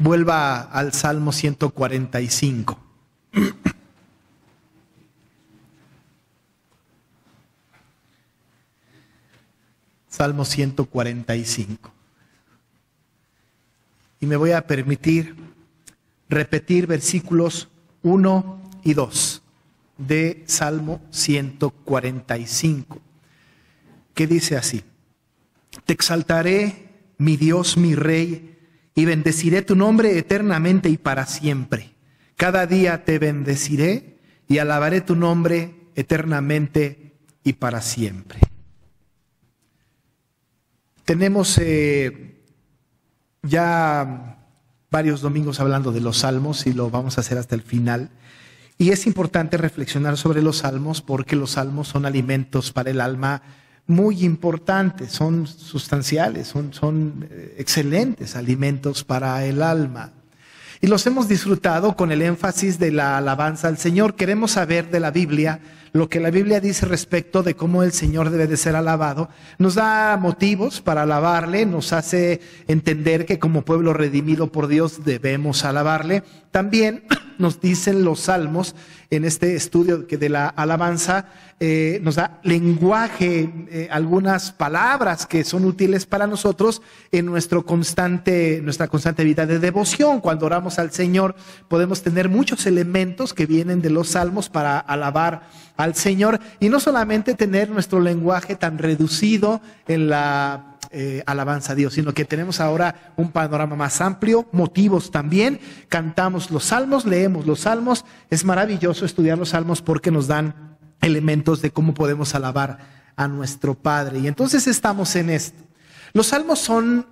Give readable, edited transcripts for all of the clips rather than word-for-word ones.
vuelva al Salmo 145. Salmo 145. Y me voy a permitir repetir versículos 1 y 2 de Salmo 145, que dice así: Te exaltaré, mi Dios, mi Rey, y bendeciré tu nombre eternamente y para siempre. Cada día te bendeciré y alabaré tu nombre eternamente y para siempre. Tenemos ya varios domingos hablando de los salmos y lo vamos a hacer hasta el final. Y es importante reflexionar sobre los salmos porque los salmos son alimentos para el alma muy importantes, son sustanciales, son excelentes alimentos para el alma. Y los hemos disfrutado con el énfasis de la alabanza al Señor. Queremos saber de la Biblia lo que la Biblia dice respecto de cómo el Señor debe de ser alabado. Nos da motivos para alabarle, nos hace entender que como pueblo redimido por Dios debemos alabarle. También nos dicen los salmos en este estudio de la alabanza, nos da lenguaje, algunas palabras que son útiles para nosotros en nuestra constante vida de devoción. Cuando oramos al Señor podemos tener muchos elementos que vienen de los salmos para alabar al Señor y no solamente tener nuestro lenguaje tan reducido en la alabanza a Dios, sino que tenemos ahora un panorama más amplio, motivos también. Cantamos los salmos, leemos los salmos. Es maravilloso estudiar los salmos porque nos dan elementos de cómo podemos alabar a nuestro Padre. Y entonces estamos en esto. Los salmos son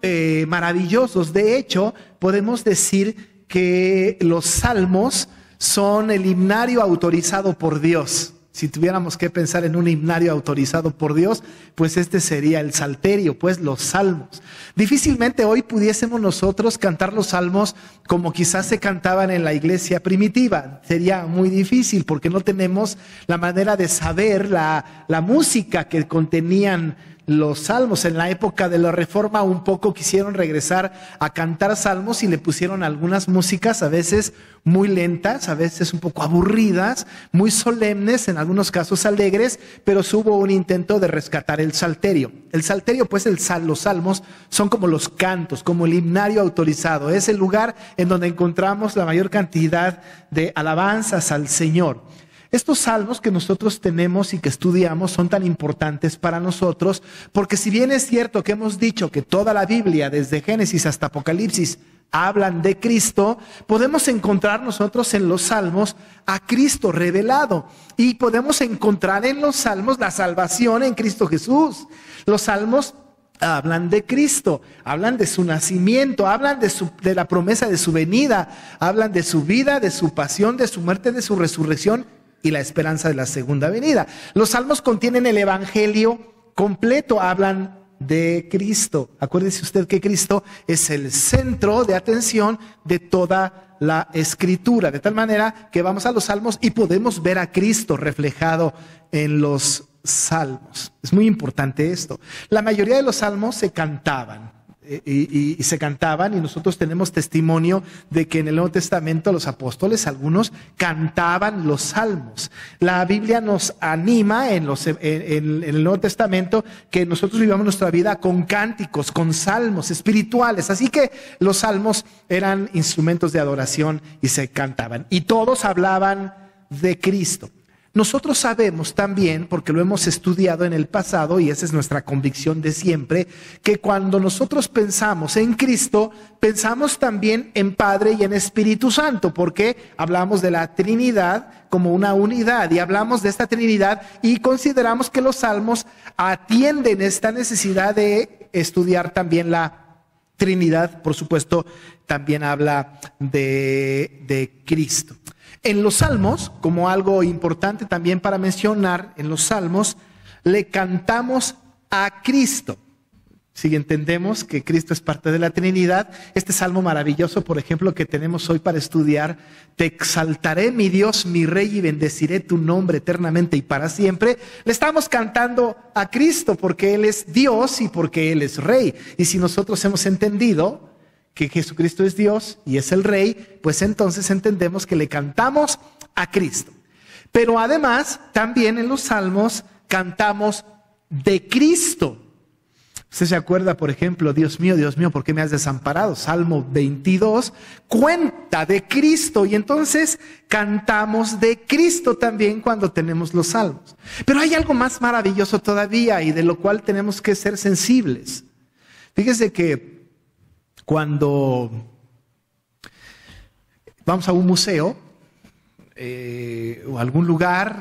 maravillosos. De hecho, podemos decir que los salmos son el himnario autorizado por Dios. Si tuviéramos que pensar en un himnario autorizado por Dios, pues este sería el salterio, pues los salmos. Difícilmente hoy pudiésemos nosotros cantar los salmos como quizás se cantaban en la iglesia primitiva. Sería muy difícil porque no tenemos la manera de saber la música que contenían los salmos. En la época de la Reforma un poco quisieron regresar a cantar salmos y le pusieron algunas músicas, a veces muy lentas, a veces un poco aburridas, muy solemnes, en algunos casos alegres, pero hubo un intento de rescatar el salterio. El salterio, pues los salmos son como los cantos, como el himnario autorizado. Es el lugar en donde encontramos la mayor cantidad de alabanzas al Señor. Estos salmos que nosotros tenemos y que estudiamos son tan importantes para nosotros porque si bien es cierto que hemos dicho que toda la Biblia, desde Génesis hasta Apocalipsis, hablan de Cristo, podemos encontrar nosotros en los salmos a Cristo revelado y podemos encontrar en los salmos la salvación en Cristo Jesús. Los salmos hablan de Cristo, hablan de su nacimiento, hablan de la promesa de su venida, hablan de su vida, de su pasión, de su muerte, de su resurrección y la esperanza de la segunda venida. Los salmos contienen el evangelio completo, hablan de Cristo. Acuérdese usted que Cristo es el centro de atención de toda la Escritura, de tal manera que vamos a los salmos y podemos ver a Cristo reflejado en los salmos. Es muy importante esto. La mayoría de los salmos se cantaban. Y se cantaban y nosotros tenemos testimonio de que en el Nuevo Testamento los apóstoles, algunos cantaban los salmos. La Biblia nos anima en el Nuevo Testamento que nosotros vivamos nuestra vida con cánticos, con salmos espirituales. Así que los salmos eran instrumentos de adoración y se cantaban. Y todos hablaban de Cristo. Nosotros sabemos también, porque lo hemos estudiado en el pasado, y esa es nuestra convicción de siempre, que cuando nosotros pensamos en Cristo, pensamos también en Padre y en Espíritu Santo, porque hablamos de la Trinidad como una unidad, y hablamos de esta Trinidad y consideramos que los salmos atienden esta necesidad de estudiar también la Trinidad. Por supuesto, también habla de Cristo. En los salmos, como algo importante también para mencionar, en los salmos le cantamos a Cristo. Si entendemos que Cristo es parte de la Trinidad, este salmo maravilloso, por ejemplo, que tenemos hoy para estudiar, te exaltaré, mi Dios, mi Rey, y bendeciré tu nombre eternamente y para siempre, le estamos cantando a Cristo porque Él es Dios y porque Él es Rey. Y si nosotros hemos entendido que Jesucristo es Dios y es el Rey, pues entonces entendemos que le cantamos a Cristo. Pero además, también en los salmos cantamos de Cristo. Usted se acuerda, por ejemplo, Dios mío, ¿por qué me has desamparado? Salmo 22 cuenta de Cristo y entonces cantamos de Cristo también cuando tenemos los salmos. Pero hay algo más maravilloso todavía y de lo cual tenemos que ser sensibles. Fíjese que cuando vamos a un museo o algún lugar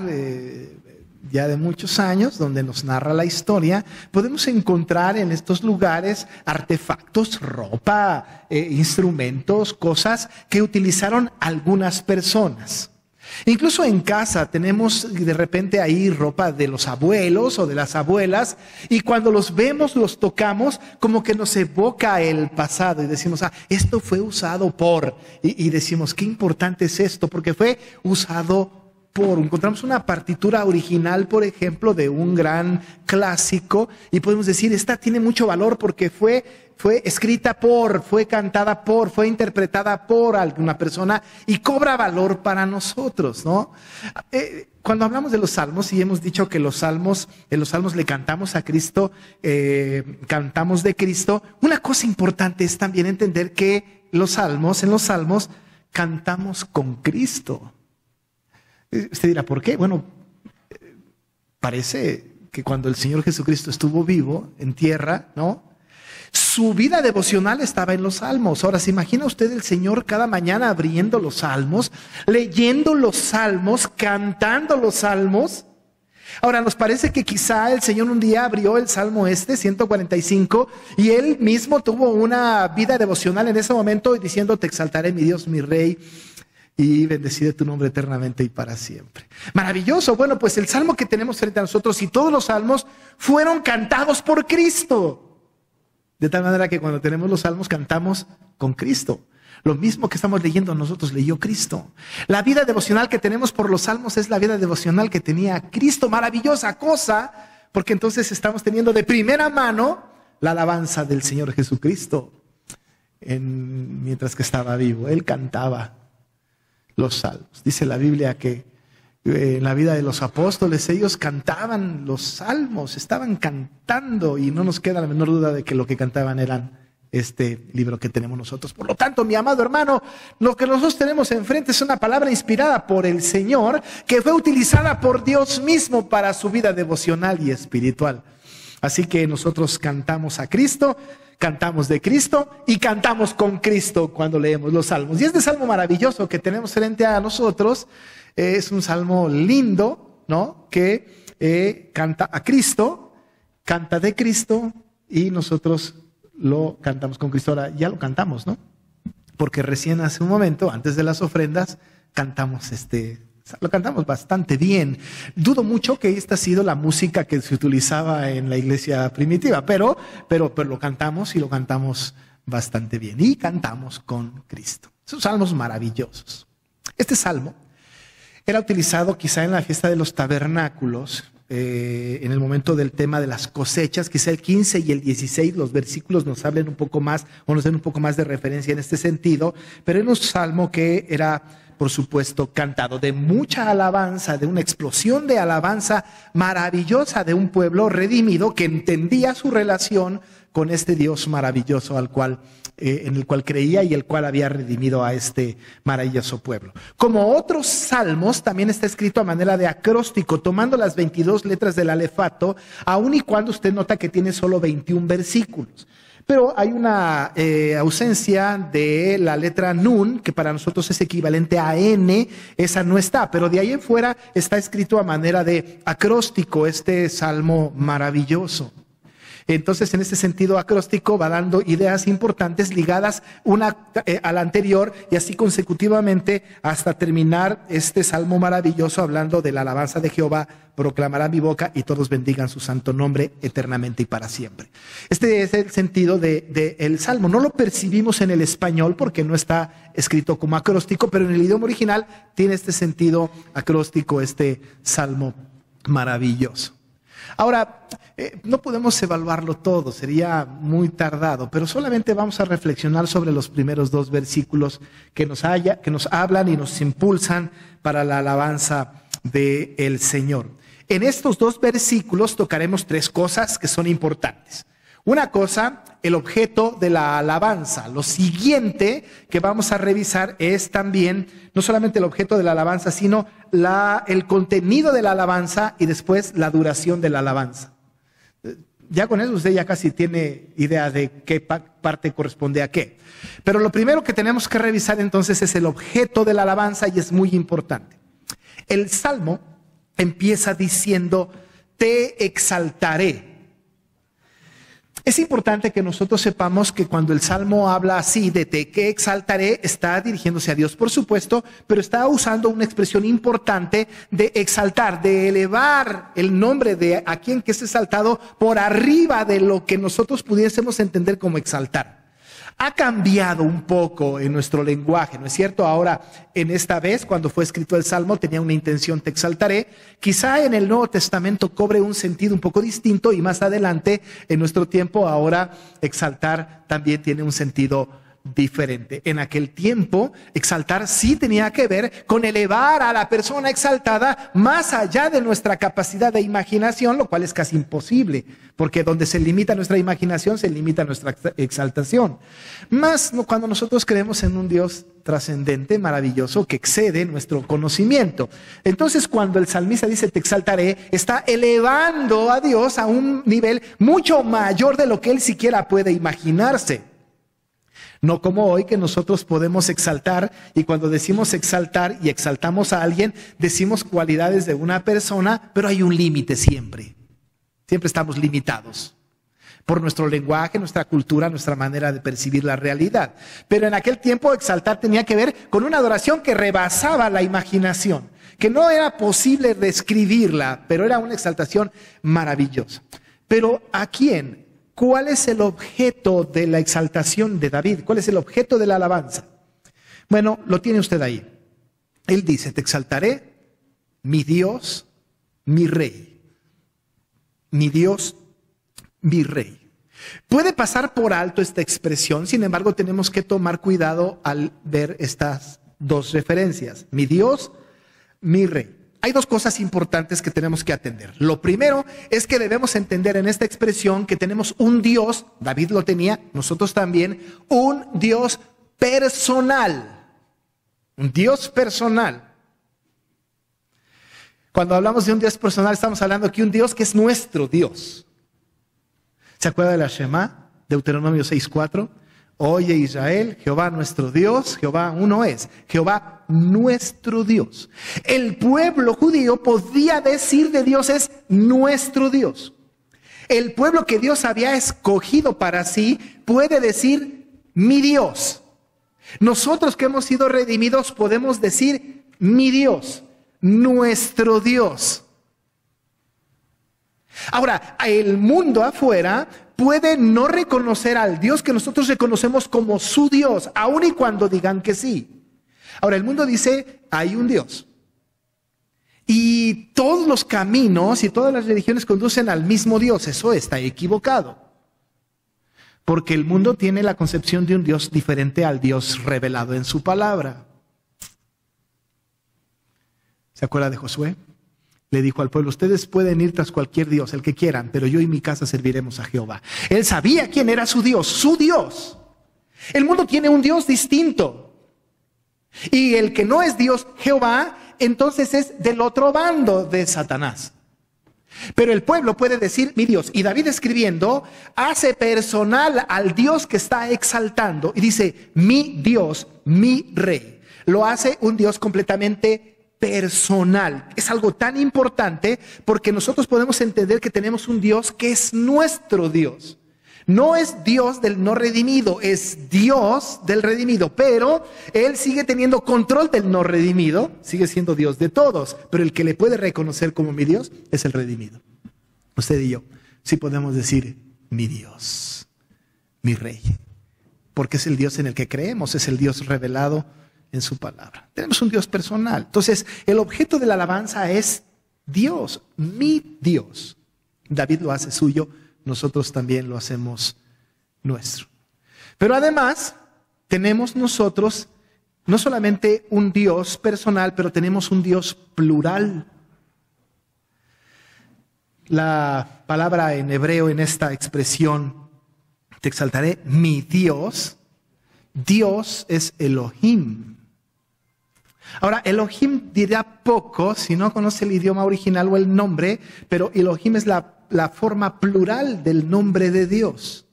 ya de muchos años donde nos narra la historia, podemos encontrar en estos lugares artefactos, ropa, instrumentos, cosas que utilizaron algunas personas. Incluso en casa tenemos de repente ahí ropa de los abuelos o de las abuelas y cuando los vemos, los tocamos, como que nos evoca el pasado y decimos, esto fue usado por, y decimos, qué importante es esto, porque fue usado por. Encontramos una partitura original, por ejemplo, de un gran clásico y podemos decir, esta tiene mucho valor porque fue escrita por, fue cantada por, fue interpretada por alguna persona y cobra valor para nosotros, ¿no? Cuando hablamos de los salmos y hemos dicho que en los salmos le cantamos a Cristo, cantamos de Cristo, una cosa importante es también entender que en los salmos cantamos con Cristo. Usted dirá, ¿por qué? Bueno, parece que cuando el Señor Jesucristo estuvo vivo en tierra, ¿no? Su vida devocional estaba en los salmos. Ahora, ¿se imagina usted el Señor cada mañana abriendo los salmos, leyendo los salmos, cantando los salmos? Ahora, nos parece que quizá el Señor un día abrió el Salmo 145 y Él mismo tuvo una vida devocional en ese momento diciendo, te exaltaré mi Dios, mi Rey, y bendeciré tu nombre eternamente y para siempre. Maravilloso. Bueno, pues el salmo que tenemos frente a nosotros y todos los salmos fueron cantados por Cristo. De tal manera que cuando tenemos los salmos cantamos con Cristo. Lo mismo que estamos leyendo nosotros leyó Cristo. La vida devocional que tenemos por los salmos es la vida devocional que tenía Cristo. Maravillosa cosa, porque entonces estamos teniendo de primera mano la alabanza del Señor Jesucristo. Mientras que estaba vivo, Él cantaba los salmos. Dice la Biblia que en la vida de los apóstoles ellos cantaban los salmos, estaban cantando y no nos queda la menor duda de que lo que cantaban eran este libro que tenemos nosotros. Por lo tanto, mi amado hermano, lo que nosotros tenemos enfrente es una palabra inspirada por el Señor que fue utilizada por Dios mismo para su vida devocional y espiritual. Así que nosotros cantamos a Cristo, cantamos de Cristo y cantamos con Cristo cuando leemos los salmos. Y este salmo maravilloso que tenemos frente a nosotros es un salmo lindo, ¿no? Que canta a Cristo, canta de Cristo y nosotros lo cantamos con Cristo. Ahora ya lo cantamos, ¿no? Porque recién hace un momento, antes de las ofrendas, cantamos lo cantamos bastante bien. Dudo mucho que esta ha sido la música que se utilizaba en la iglesia primitiva, pero lo cantamos y lo cantamos bastante bien. Y cantamos con Cristo. Son salmos maravillosos. Este salmo era utilizado quizá en la fiesta de los tabernáculos, en el momento del tema de las cosechas, quizá el 15 y el 16, los versículos nos hablen un poco más o nos den un poco más de referencia en este sentido, pero era un salmo que era, por supuesto, cantado de mucha alabanza, de una explosión de alabanza maravillosa de un pueblo redimido que entendía su relación con este Dios maravilloso en el cual creía y el cual había redimido a este maravilloso pueblo. Como otros salmos, también está escrito a manera de acróstico, tomando las 22 letras del alefato, aun y cuando usted nota que tiene solo 21 versículos. Pero hay una ausencia de la letra nun, que para nosotros es equivalente a N, esa no está, pero de ahí en fuera está escrito a manera de acróstico este salmo maravilloso. Entonces, en este sentido acróstico va dando ideas importantes ligadas una a la anterior y así consecutivamente hasta terminar este salmo maravilloso hablando de la alabanza de Jehová, proclamará mi boca y todos bendigan su santo nombre eternamente y para siempre. Este es el sentido del salmo. No lo percibimos en el español porque no está escrito como acróstico, pero en el idioma original tiene este sentido acróstico, este salmo maravilloso. Ahora, no podemos evaluarlo todo, sería muy tardado, pero solamente vamos a reflexionar sobre los primeros 2 versículos que nos hablan y nos impulsan para la alabanza del Señor. En estos 2 versículos tocaremos 3 cosas que son importantes. Una cosa, el objeto de la alabanza. Lo siguiente que vamos a revisar es también, no solamente el objeto de la alabanza, sino el contenido de la alabanza y después la duración de la alabanza. Ya con eso usted ya casi tiene idea de qué parte corresponde a qué. Pero lo primero que tenemos que revisar entonces es el objeto de la alabanza y es muy importante. El Salmo empieza diciendo, te exaltaré. Es importante que nosotros sepamos que cuando el Salmo habla así de te que exaltaré, está dirigiéndose a Dios, por supuesto, pero está usando una expresión importante de exaltar, de elevar el nombre de a quien que es exaltado por arriba de lo que nosotros pudiésemos entender como exaltar. Ha cambiado un poco en nuestro lenguaje, ¿no es cierto? Ahora, en esta vez, cuando fue escrito el Salmo, tenía una intención, te exaltaré. Quizá en el Nuevo Testamento cobre un sentido un poco distinto y más adelante, en nuestro tiempo, ahora exaltar también tiene un sentido diferente. En aquel tiempo, exaltar sí tenía que ver con elevar a la persona exaltada más allá de nuestra capacidad de imaginación, lo cual es casi imposible, porque donde se limita nuestra imaginación, se limita nuestra exaltación. Más cuando nosotros creemos en un Dios trascendente, maravilloso, que excede nuestro conocimiento. Entonces, cuando el salmista dice, te exaltaré, está elevando a Dios a un nivel mucho mayor de lo que él siquiera puede imaginarse. No como hoy que nosotros podemos exaltar y cuando decimos exaltar y exaltamos a alguien, decimos cualidades de una persona, pero hay un límite siempre. Siempre estamos limitados por nuestro lenguaje, nuestra cultura, nuestra manera de percibir la realidad. Pero en aquel tiempo exaltar tenía que ver con una adoración que rebasaba la imaginación, que no era posible describirla, pero era una exaltación maravillosa. Pero ¿a quién? ¿Cuál es el objeto de la exaltación de David? ¿Cuál es el objeto de la alabanza? Bueno, lo tiene usted ahí. Él dice, te exaltaré, mi Dios, mi Rey. Mi Dios, mi Rey. Puede pasar por alto esta expresión, sin embargo, tenemos que tomar cuidado al ver estas 2 referencias. Mi Dios, mi Rey. Hay 2 cosas importantes que tenemos que atender. Lo primero es que debemos entender en esta expresión que tenemos un Dios, David lo tenía, nosotros también, un Dios personal. Un Dios personal. Cuando hablamos de un Dios personal, estamos hablando aquí de un Dios que es nuestro Dios. ¿Se acuerda de la Shema? Deuteronomio 6:4. Oye Israel, Jehová nuestro Dios, Jehová uno es, Jehová nuestro Dios. El pueblo judío podía decir de Dios es nuestro Dios. El pueblo que Dios había escogido para sí puede decir mi Dios. Nosotros que hemos sido redimidos podemos decir mi Dios, nuestro Dios. Ahora, el mundo afuera puede no reconocer al Dios que nosotros reconocemos como su Dios, aun y cuando digan que sí. Ahora, el mundo dice, hay un Dios. Y todos los caminos y todas las religiones conducen al mismo Dios. Eso está equivocado. Porque el mundo tiene la concepción de un Dios diferente al Dios revelado en su palabra. ¿Se acuerda de Josué? Le dijo al pueblo, ustedes pueden ir tras cualquier Dios, el que quieran, pero yo y mi casa serviremos a Jehová. Él sabía quién era su Dios, su Dios. El mundo tiene un Dios distinto. Y el que no es Dios, Jehová, entonces es del otro bando de Satanás. Pero el pueblo puede decir, mi Dios. Y David escribiendo, hace personal al Dios que está exaltando. Y dice, mi Dios, mi Rey. Lo hace un Dios completamente personal. Es algo tan importante porque nosotros podemos entender que tenemos un Dios que es nuestro Dios. No es Dios del no redimido, es Dios del redimido, pero Él sigue teniendo control del no redimido, sigue siendo Dios de todos, pero el que le puede reconocer como mi Dios es el redimido. Usted y yo sí podemos decir mi Dios, mi Rey, porque es el Dios en el que creemos, es el Dios revelado en su palabra. Tenemos un Dios personal. Entonces, el objeto de la alabanza es Dios, mi Dios. David lo hace suyo, nosotros también lo hacemos nuestro. Pero además, tenemos nosotros no solamente un Dios personal, pero tenemos un Dios plural. La palabra en hebreo en esta expresión, te exaltaré, mi Dios, Dios es Elohim. Ahora, Elohim dirá poco si no conoce el idioma original o el nombre, pero Elohim es la forma plural del nombre de Dios.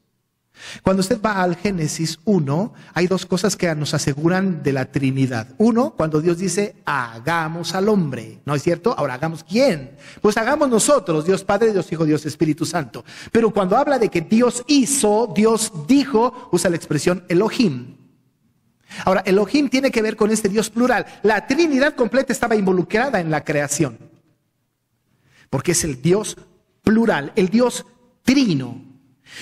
Cuando usted va al Génesis 1, hay dos cosas que nos aseguran de la Trinidad. Uno, cuando Dios dice, hagamos al hombre, ¿no es cierto? Ahora, ¿hagamos quién? Pues hagamos nosotros, Dios Padre, Dios Hijo, Dios Espíritu Santo. Pero cuando habla de que Dios hizo, Dios dijo, usa la expresión Elohim. Ahora, Elohim tiene que ver con este Dios plural. La Trinidad completa estaba involucrada en la creación, porque es el Dios plural, el Dios trino.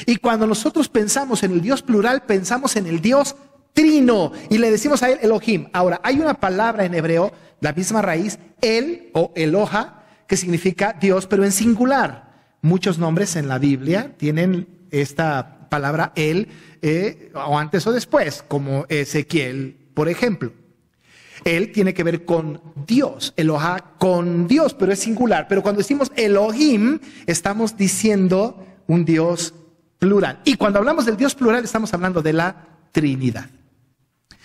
Y cuando nosotros pensamos en el Dios plural, pensamos en el Dios trino y le decimos a él Elohim. Ahora, hay una palabra en hebreo, la misma raíz, el o Eloha, que significa Dios, pero en singular. Muchos nombres en la Biblia tienen esta palabra el, o antes o después, como Ezequiel, por ejemplo. Él tiene que ver con Dios, Eloha con Dios, pero es singular. Pero cuando decimos Elohim, estamos diciendo un Dios plural. Y cuando hablamos del Dios plural, estamos hablando de la Trinidad.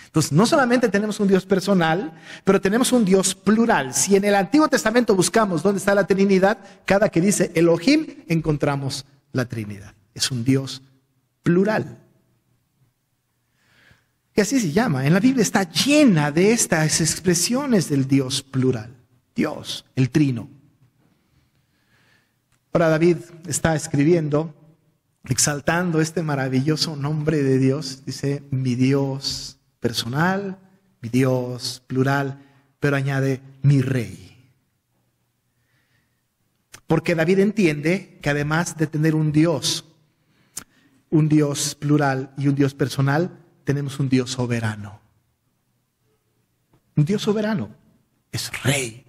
Entonces, no solamente tenemos un Dios personal, pero tenemos un Dios plural. Si en el Antiguo Testamento buscamos dónde está la Trinidad, cada que dice Elohim, encontramos la Trinidad. Es un Dios plural. Y así se llama. En la Biblia está llena de estas expresiones del Dios plural. Dios, el trino. Ahora David está escribiendo, exaltando este maravilloso nombre de Dios. Dice, mi Dios personal, mi Dios plural, pero añade, mi rey. Porque David entiende que además de tener un Dios plural y un Dios personal, tenemos un Dios soberano. Un Dios soberano es rey.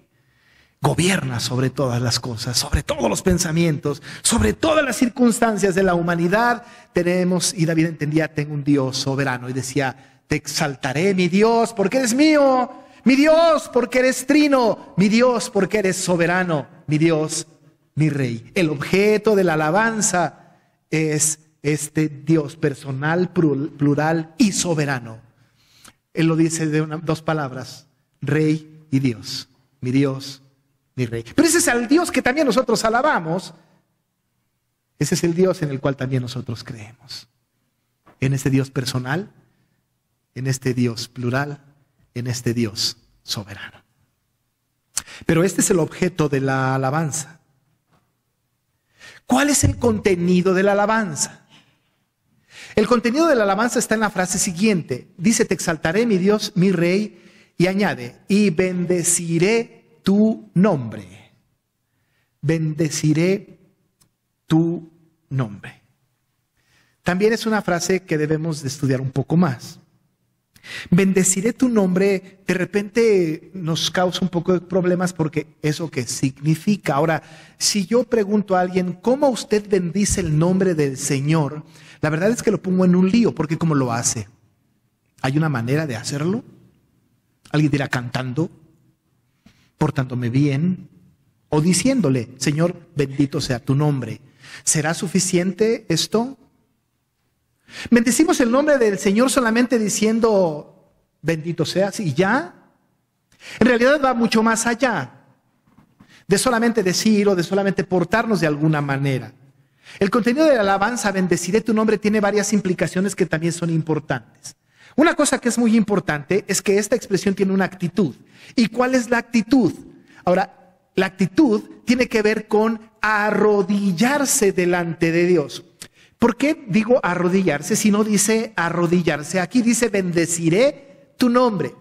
Gobierna sobre todas las cosas, sobre todos los pensamientos, sobre todas las circunstancias de la humanidad. Tenemos, y David entendía, tengo un Dios soberano. Y decía, te exaltaré, mi Dios, porque eres mío. Mi Dios, porque eres trino. Mi Dios, porque eres soberano. Mi Dios, mi rey. El objeto de la alabanza es este Dios personal, plural y soberano. Él lo dice de dos palabras, rey y Dios. Mi Dios, mi rey. Pero ese es el Dios que también nosotros alabamos. Ese es el Dios en el cual también nosotros creemos. En este Dios personal, en este Dios plural, en este Dios soberano. Pero este es el objeto de la alabanza. ¿Cuál es el contenido de la alabanza? El contenido de la alabanza está en la frase siguiente. Dice, te exaltaré, mi Dios, mi rey, y añade, y bendeciré tu nombre. Bendeciré tu nombre. También es una frase que debemos de estudiar un poco más. Bendeciré tu nombre, de repente nos causa un poco de problemas porque eso que significa. Ahora, si yo pregunto a alguien, ¿cómo usted bendice el nombre del Señor? La verdad es que lo pongo en un lío, porque ¿cómo lo hace? ¿Hay una manera de hacerlo? Alguien dirá cantando, portándome bien, o diciéndole, Señor, bendito sea tu nombre. ¿Será suficiente esto? ¿Bendecimos el nombre del Señor solamente diciendo, bendito seas y ya? En realidad va mucho más allá de solamente decir o de solamente portarnos de alguna manera. El contenido de la alabanza, bendeciré tu nombre, tiene varias implicaciones que también son importantes. Una cosa que es muy importante es que esta expresión tiene una actitud. ¿Y cuál es la actitud? Ahora, la actitud tiene que ver con arrodillarse delante de Dios. ¿Por qué digo arrodillarse si no dice arrodillarse? Aquí dice bendeciré tu nombre.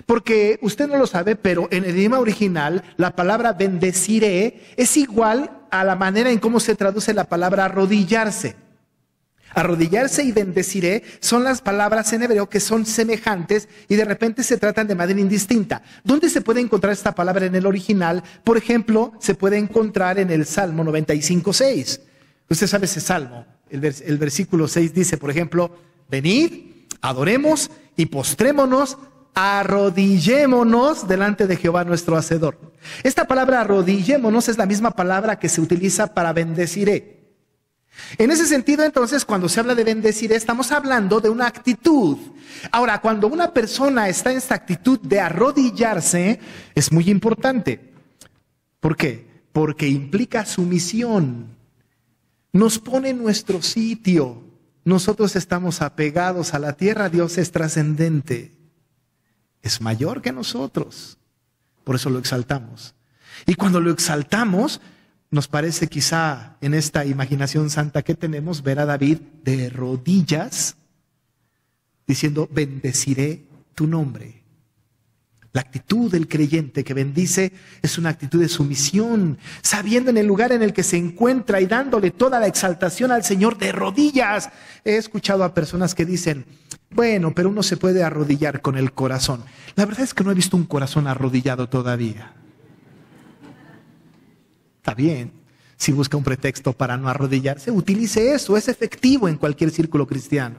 Porque usted no lo sabe, pero en el idioma original la palabra bendeciré es igual a la manera en cómo se traduce la palabra arrodillarse. Arrodillarse y bendeciré son las palabras en hebreo que son semejantes y de repente se tratan de manera indistinta. ¿Dónde se puede encontrar esta palabra en el original? Por ejemplo, se puede encontrar en el Salmo 95:6. Usted sabe ese salmo. El versículo 6 dice, por ejemplo, venid, adoremos y postrémonos, arrodillémonos delante de Jehová nuestro Hacedor. Esta palabra arrodillémonos es la misma palabra que se utiliza para bendeciré. En ese sentido, entonces, cuando se habla de bendecir, estamos hablando de una actitud. Ahora, cuando una persona está en esta actitud de arrodillarse, es muy importante. ¿Por qué? Porque implica sumisión. Nos pone en nuestro sitio. Nosotros estamos apegados a la tierra, Dios es trascendente. Es mayor que nosotros. Por eso lo exaltamos. Y cuando lo exaltamos, nos parece quizá en esta imaginación santa que tenemos ver a David de rodillas diciendo, bendeciré tu nombre. La actitud del creyente que bendice es una actitud de sumisión, sabiendo en el lugar en el que se encuentra y dándole toda la exaltación al Señor de rodillas. He escuchado a personas que dicen, bueno, pero uno se puede arrodillar con el corazón. La verdad es que no he visto un corazón arrodillado todavía. Está bien, si busca un pretexto para no arrodillarse, utilice eso, es efectivo en cualquier círculo cristiano.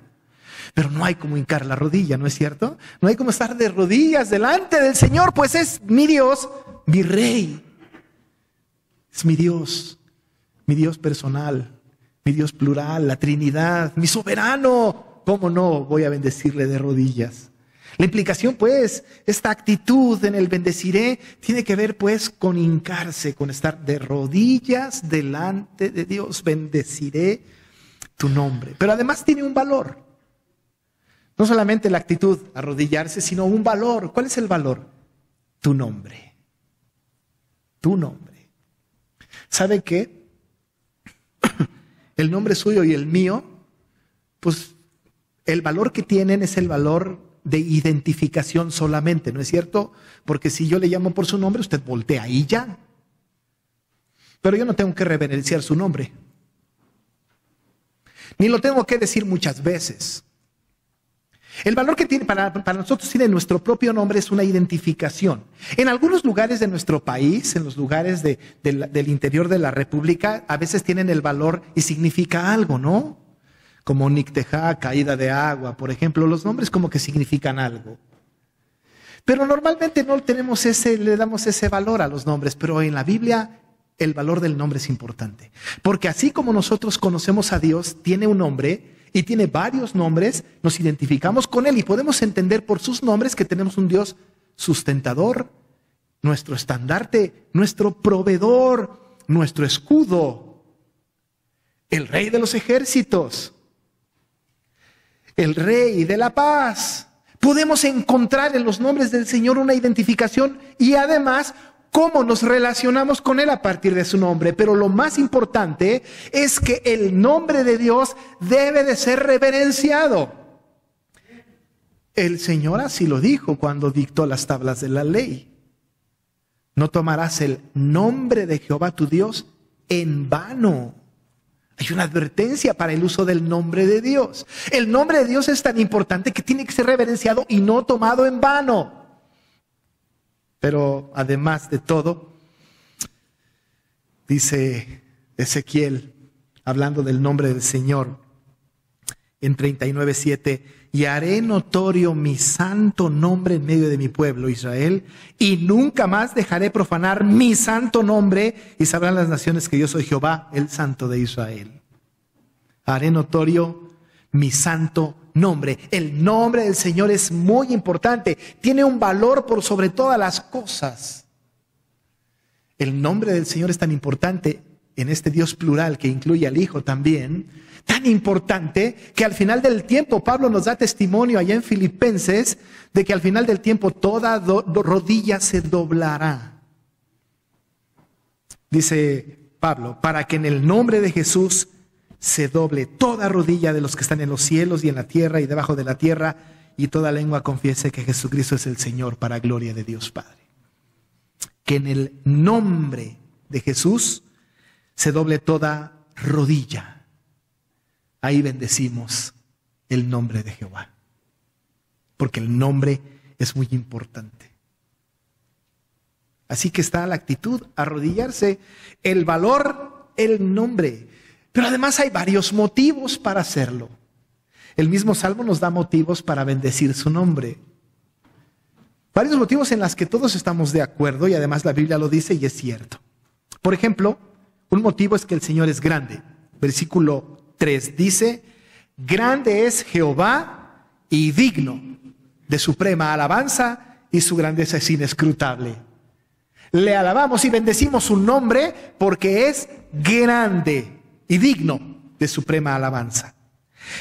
Pero no hay como hincar la rodilla, ¿no es cierto? No hay como estar de rodillas delante del Señor, pues es mi Dios, mi Rey. Es mi Dios personal, mi Dios plural, la Trinidad, mi soberano. ¿Cómo no voy a bendecirle de rodillas? La implicación, pues, esta actitud en el bendeciré tiene que ver, pues, con hincarse, con estar de rodillas delante de Dios. Bendeciré tu nombre. Pero además tiene un valor. No solamente la actitud, arrodillarse, sino un valor. ¿Cuál es el valor? Tu nombre. Tu nombre. ¿Sabe qué? El nombre suyo y el mío, pues, el valor que tienen es el valor de identificación solamente, ¿no es cierto? Porque si yo le llamo por su nombre, usted voltea y ya. Pero yo no tengo que reverenciar su nombre. Ni lo tengo que decir muchas veces. El valor que tiene para nosotros tiene nuestro propio nombre es una identificación. En algunos lugares de nuestro país, en los lugares del interior de la República, a veces tienen el valor y significa algo, ¿no? Como Nictejá, caída de agua, por ejemplo, los nombres como que significan algo. Pero normalmente no tenemos le damos ese valor a los nombres, pero en la Biblia el valor del nombre es importante. Porque así como nosotros conocemos a Dios, tiene un nombre y tiene varios nombres, nos identificamos con Él y podemos entender por sus nombres que tenemos un Dios sustentador, nuestro estandarte, nuestro proveedor, nuestro escudo, el Rey de los ejércitos, el Rey de la paz. Podemos encontrar en los nombres del Señor una identificación y además cómo nos relacionamos con Él a partir de su nombre. Pero lo más importante es que el nombre de Dios debe de ser reverenciado. El Señor así lo dijo cuando dictó las tablas de la ley. No tomarás el nombre de Jehová tu Dios en vano. Hay una advertencia para el uso del nombre de Dios. El nombre de Dios es tan importante que tiene que ser reverenciado y no tomado en vano. Pero además de todo, dice Ezequiel, hablando del nombre del Señor, en 39:7, y haré notorio mi santo nombre en medio de mi pueblo Israel, y nunca más dejaré profanar mi santo nombre, y sabrán las naciones que yo soy Jehová, el santo de Israel. Haré notorio mi santo nombre. El nombre del Señor es muy importante, tiene un valor por sobre todas las cosas. El nombre del Señor es tan importante en este Dios plural que incluye al Hijo también, tan importante que al final del tiempo, Pablo nos da testimonio allá en Filipenses, de que al final del tiempo toda rodilla se doblará. Dice Pablo, para que en el nombre de Jesús se doble toda rodilla de los que están en los cielos y en la tierra y debajo de la tierra, y toda lengua confiese que Jesucristo es el Señor, para gloria de Dios Padre. Que en el nombre de Jesús se doble toda rodilla. ahí bendecimos el nombre de Jehová. Porque el nombre es muy importante. Así que está la actitud, arrodillarse, el valor, el nombre. Pero además hay varios motivos para hacerlo. El mismo Salmo nos da motivos para bendecir su nombre. Varios motivos en los que todos estamos de acuerdo y además la Biblia lo dice y es cierto. Por ejemplo, un motivo es que el Señor es grande. Versículo 3 dice, grande es Jehová y digno de suprema alabanza y su grandeza es inescrutable. Le alabamos y bendecimos su nombre porque es grande y digno de suprema alabanza.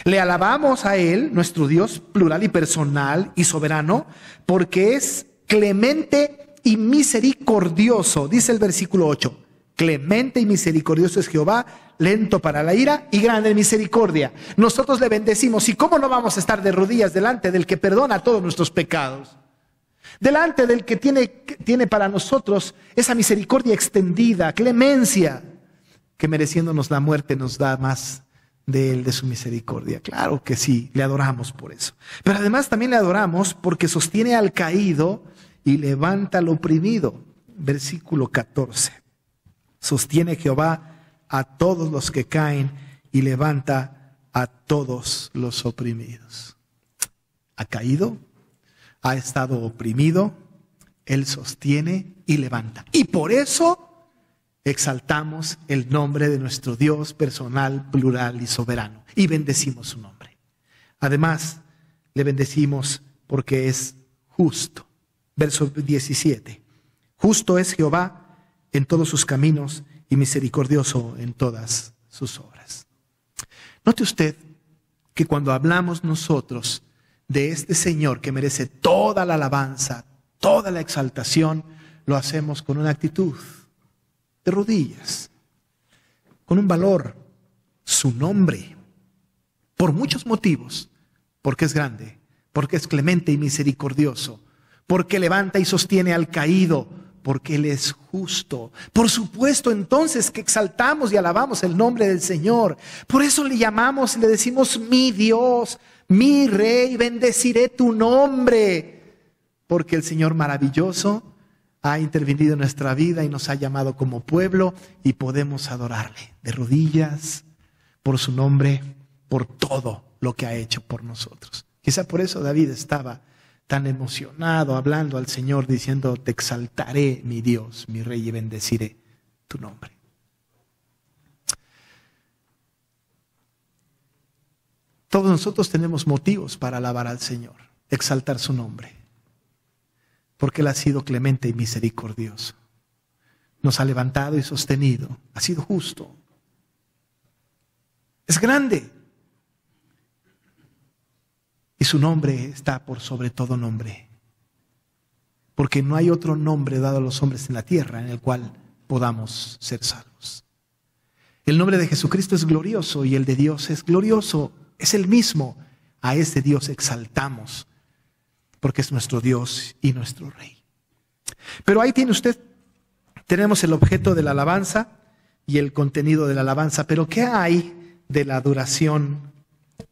Le alabamos a Él, nuestro Dios plural y personal y soberano, porque es clemente y misericordioso. Dice el versículo 8, clemente y misericordioso es Jehová, lento para la ira y grande en misericordia. Nosotros le bendecimos. ¿Y cómo no vamos a estar de rodillas delante del que perdona todos nuestros pecados? Delante del que tiene para nosotros esa misericordia extendida, clemencia, que mereciéndonos la muerte nos da más de Él, de su misericordia. Claro que sí, le adoramos por eso. Pero además también le adoramos porque sostiene al caído y levanta al oprimido. Versículo 14. Sostiene Jehová a todos los que caen y levanta a todos los oprimidos. Ha caído, ha estado oprimido, Él sostiene y levanta. Y por eso exaltamos el nombre de nuestro Dios personal, plural y soberano. Y bendecimos su nombre. Además, le bendecimos porque es justo. Verso 17. Justo es Jehová en todos sus caminos y misericordioso en todas sus obras. Note usted que cuando hablamos nosotros de este Señor que merece toda la alabanza, toda la exaltación, lo hacemos con una actitud de rodillas, con un valor, su nombre, por muchos motivos, porque es grande, porque es clemente y misericordioso, porque levanta y sostiene al caído, porque Él es justo. Por supuesto entonces que exaltamos y alabamos el nombre del Señor. Por eso le llamamos y le decimos mi Dios, mi Rey, bendeciré tu nombre, porque el Señor maravilloso ha intervenido en nuestra vida y nos ha llamado como pueblo y podemos adorarle de rodillas por su nombre, por todo lo que ha hecho por nosotros. Quizá por eso David estaba tan emocionado hablando al Señor diciendo, te exaltaré mi Dios, mi Rey, y bendeciré tu nombre. Todos nosotros tenemos motivos para alabar al Señor, exaltar su nombre. Porque Él ha sido clemente y misericordioso. Nos ha levantado y sostenido. Ha sido justo. Es grande. Y su nombre está por sobre todo nombre. Porque no hay otro nombre dado a los hombres en la tierra en el cual podamos ser salvos. El nombre de Jesucristo es glorioso y el de Dios es glorioso. Es el mismo. A ese Dios exaltamos. Porque es nuestro Dios y nuestro Rey. Pero ahí tiene usted, tenemos el objeto de la alabanza y el contenido de la alabanza. Pero ¿qué hay de la duración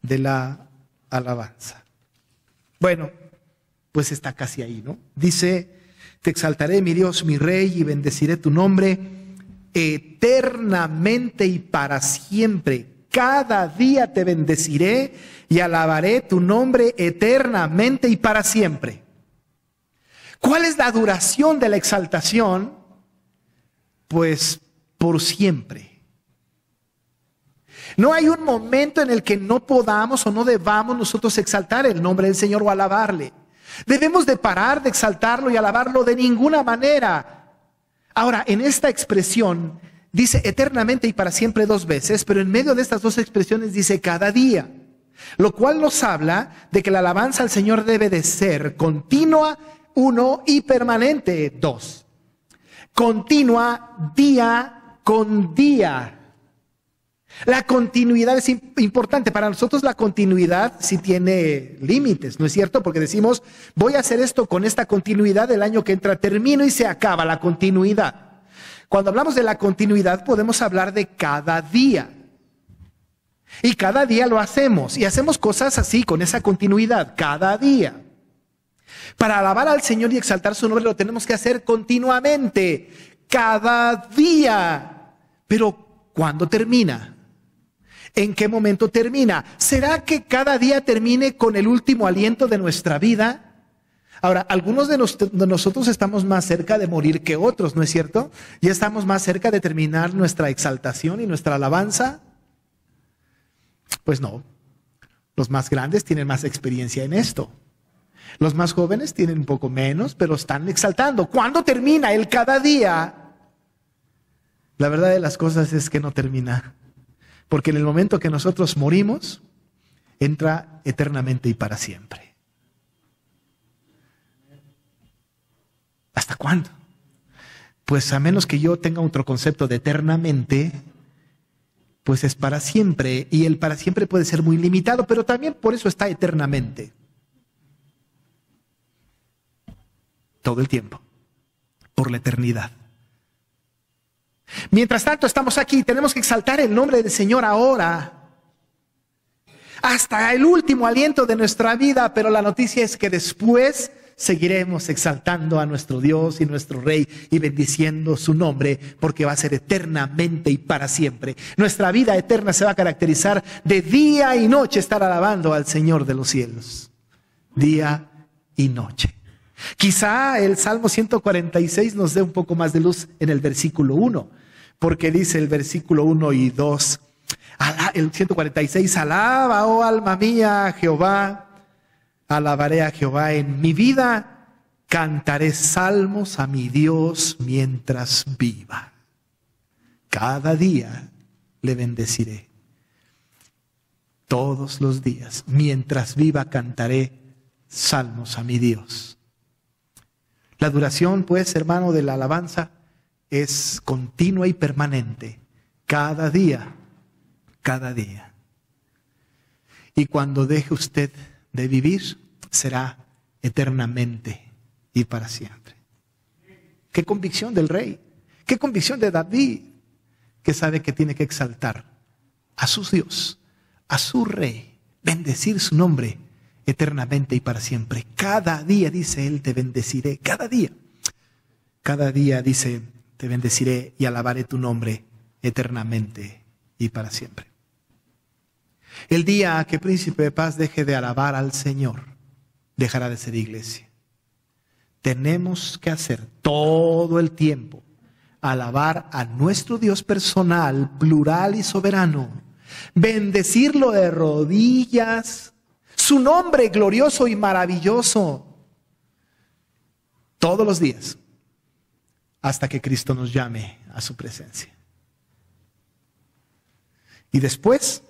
de la alabanza? Bueno, pues está casi ahí, ¿no? Dice, te exaltaré mi Dios, mi Rey, y bendeciré tu nombre eternamente y para siempre. Cada día te bendeciré y alabaré tu nombre eternamente y para siempre. ¿Cuál es la duración de la exaltación? Pues por siempre. No hay un momento en el que no podamos o no debamos nosotros exaltar el nombre del Señor o alabarle. Debemos de parar de exaltarlo y alabarlo de ninguna manera. Ahora, en esta expresión dice eternamente y para siempre 2 veces, pero en medio de estas 2 expresiones dice cada día. Lo cual nos habla de que la alabanza al Señor debe de ser continua, 1, y permanente, 2. Continua día con día. La continuidad es importante. Para nosotros la continuidad sí tiene límites, ¿no es cierto? Porque decimos, voy a hacer esto con esta continuidad, el año que entra termino y se acaba la continuidad. Cuando hablamos de la continuidad podemos hablar de cada día. Y cada día lo hacemos. Y hacemos cosas así, con esa continuidad, cada día. Para alabar al Señor y exaltar su nombre lo tenemos que hacer continuamente, cada día. Pero, ¿cuándo termina? ¿En qué momento termina? ¿Será que cada día termine con el último aliento de nuestra vida? Ahora, algunos de nosotros estamos más cerca de morir que otros, ¿no es cierto? Ya estamos más cerca de terminar nuestra exaltación y nuestra alabanza. Pues no, los más grandes tienen más experiencia en esto. Los más jóvenes tienen un poco menos, pero están exaltando. ¿Cuándo termina el cada día? La verdad de las cosas es que no termina. Porque en el momento que nosotros morimos, entra eternamente y para siempre. ¿Hasta cuándo? Pues a menos que yo tenga otro concepto de eternamente, pues es para siempre. Y el para siempre puede ser muy limitado, pero también por eso está eternamente. Todo el tiempo. Por la eternidad. Mientras tanto estamos aquí, tenemos que exaltar el nombre del Señor ahora. Hasta el último aliento de nuestra vida, pero la noticia es que después seguiremos exaltando a nuestro Dios y nuestro Rey y bendiciendo su nombre, porque va a ser eternamente y para siempre. Nuestra vida eterna se va a caracterizar de día y noche estar alabando al Señor de los cielos. Día y noche. Quizá el Salmo 146 nos dé un poco más de luz en el versículo 1, porque dice el versículo 1 y 2, el 146, alaba, oh alma mía, a Jehová. Alabaré a Jehová en mi vida, cantaré salmos a mi Dios mientras viva. Cada día le bendeciré. Todos los días, mientras viva, cantaré salmos a mi Dios. La duración, pues, hermano, de la alabanza es continua y permanente. Cada día, cada día. Y cuando deje usted de vivir, será eternamente y para siempre. Qué convicción del rey, qué convicción de David, que sabe que tiene que exaltar a su Dios, a su rey, bendecir su nombre eternamente y para siempre. Cada día, dice él, te bendeciré, cada día dice, te bendeciré y alabaré tu nombre eternamente y para siempre. El día que Príncipe de Paz deje de alabar al Señor, dejará de ser iglesia. Tenemos que hacer todo el tiempo alabar a nuestro Dios personal, plural y soberano, bendecirlo de rodillas, su nombre glorioso y maravilloso, todos los días, hasta que Cristo nos llame a su presencia. Y después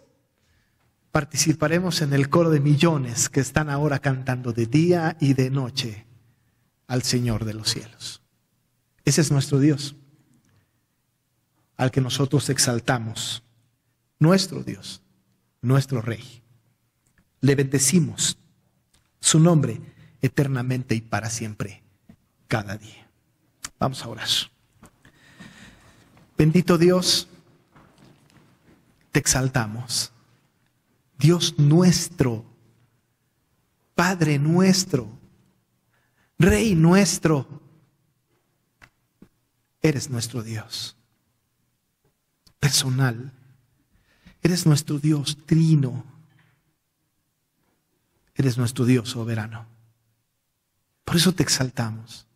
participaremos en el coro de millones que están ahora cantando de día y de noche al Señor de los cielos. Ese es nuestro Dios, al que nosotros exaltamos, nuestro Dios, nuestro Rey. Le bendecimos su nombre eternamente y para siempre, cada día. Vamos a orar. Bendito Dios, te exaltamos. Dios nuestro, Padre nuestro, Rey nuestro, eres nuestro Dios personal, eres nuestro Dios trino, eres nuestro Dios soberano. Por eso te exaltamos.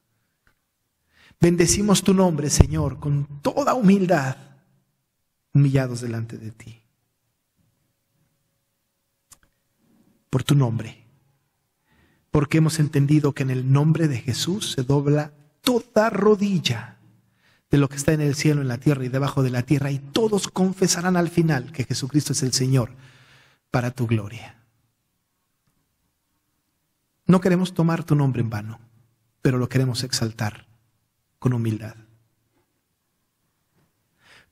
Bendecimos tu nombre, Señor, con toda humildad, humillados delante de ti. Por tu nombre, porque hemos entendido que en el nombre de Jesús se dobla toda rodilla de lo que está en el cielo, en la tierra y debajo de la tierra, y todos confesarán al final que Jesucristo es el Señor, para tu gloria. No queremos tomar tu nombre en vano, pero lo queremos exaltar con humildad.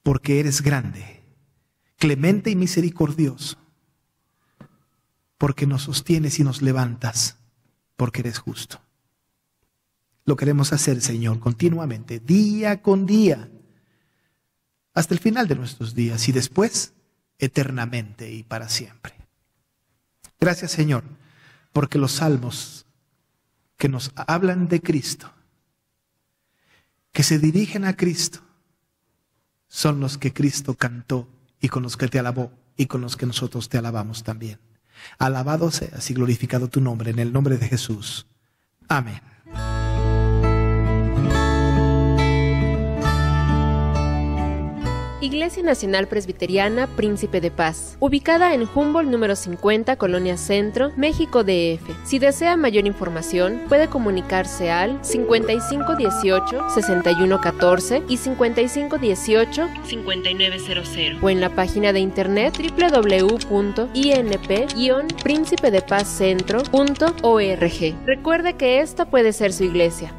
Porque eres grande, clemente y misericordioso, porque nos sostienes y nos levantas, porque eres justo. Lo queremos hacer, Señor, continuamente, día con día, hasta el final de nuestros días, y después eternamente y para siempre. Gracias, Señor, porque los salmos que nos hablan de Cristo, que se dirigen a Cristo, son los que Cristo cantó y con los que te alabó y con los que nosotros te alabamos también. Alabado seas y glorificado tu nombre, en el nombre de Jesús. Amén. Iglesia Nacional Presbiteriana Príncipe de Paz, ubicada en Humboldt número 50, Colonia Centro, México DF. Si desea mayor información, puede comunicarse al 5518-6114 y 5518-5900 o en la página de internet www.inp-príncipedepazcentro.org. Recuerde que esta puede ser su iglesia.